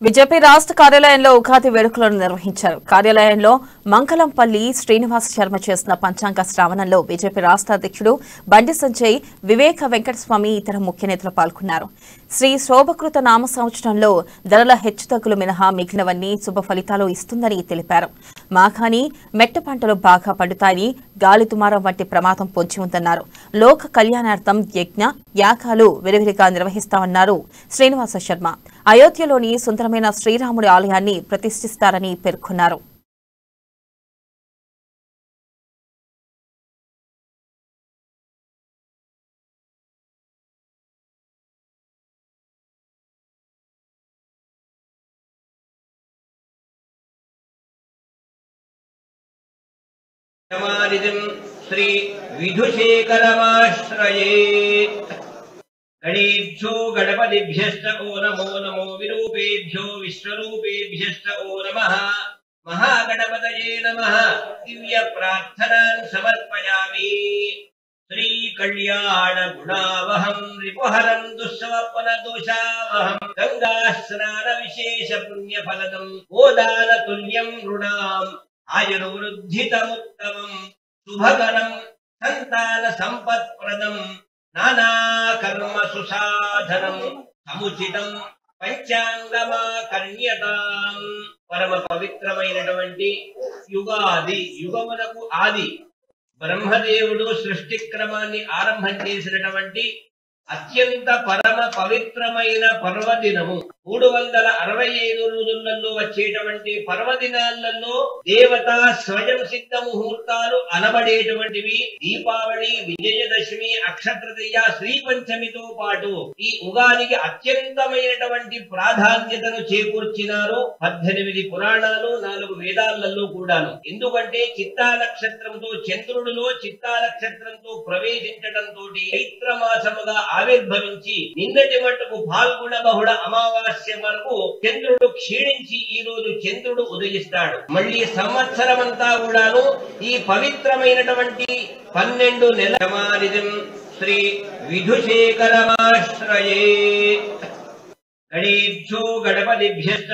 BJP రాష్ట్ర కార్యాలయంలో ఉగాది వేడుకలను నిర్వహించారు. కార్యాలయంలో మంకలంపల్లి శ్రీనివాస్ శర్మ చేసిన పంచాంగ శ్రావణంలో బీజేపీ రాష్ట్ర అధ్యక్షుడు బండి సంజయ్, వివేక వెంకటస్వామి ఇతర ముఖ్య నేతలు పాల్గొన్నారు. శ్రీ శోభకృత నామ సంవత్సరంలో ధరల హెచ్చుతగ్గులు మినహా మిగిలినవన్నీ శుభ ఫలితాలు ఇస్తుందని తెలిపారు. మాఘాని మెట్ట పంటలు బాగా పండుతాయని, గాలి దుమారం వంటి ప్రమాదం పొంచి ఉందన్నారు. లోక కళ్యాణార్థం యజ్ఞ యాగాలు విరివిరిగా నిర్వహిస్తామన్నారు శ్రీనివాస శర్మ. అయోధ్యలోని సుందరమైన శ్రీరాముడి ఆలయాన్ని ప్రతిష్ఠిస్తారని పేర్కొన్నారు. श्री विधुशेखरमाश्रये गणेभ्यो गणपतिभ्यश्च ओ नमो नमो विरूपेभ्यो विश्वरूपेभ्यश्च ओ नमः महागणपतये नमः। दिव्य प्रार्थनान् समर्पयामि। श्री कल्याण गुणावहं रिपुहरं दुःस्वप्न दोषावहं गंगा स्नान विशेष पुण्य फलदं गोदान तुल्यं नृणाम् आयुर्वृद्धितमुत्तमं शुभकरं संतान संपत्प्रदं नाना कर्म सुसाधनं समुचितं పంచాంగమాకర్ణ్యతాం. పరమ పవిత్రమైనటువంటి యుగాది, యుగమునకు ఆది బ్రహ్మదేవుడు సృష్టి క్రమాన్ని ఆరంభం చేసినటువంటి అత్యంత పరమ పవిత్రమైన పర్వదినము. 365 రోజులలో వచ్చేటువంటి పర్వదినాలలో దేవతా స్వయం సిద్ధ ముహూర్తాలు అనబడేటువంటివి దీపావళి, విజయదశమి, అక్షతృతీయ, శ్రీ పంచమితో పాటు ఈ ఉగాదికి అత్యంతమైనటువంటి ప్రాధాన్యతను చేకూర్చినారు 18 పురాణాలు, 4 వేదాలలో కూడాను. ఎందుకంటే చిత్తా నక్షత్రంతో చంద్రుడిలో చిత్తా నక్షత్రంతో ప్రవేశించడంతో చైత్ర మాసముగా ఆవిర్భవించి నిన్నటి మట్టుకు ఫాల్గుణ బహుళ అమావాస్య వరకు చంద్రుడు క్షీణించి ఈ రోజు చంద్రుడు ఉదయిస్తాడు. మళ్ళీ సంవత్సరమంతా కూడాను ఈ పవిత్రమైనటువంటి 12 నెలల శ్రీ విధుశేఖరమాశ్రయే గణేభ్యో గణపతిభ్యశ్చ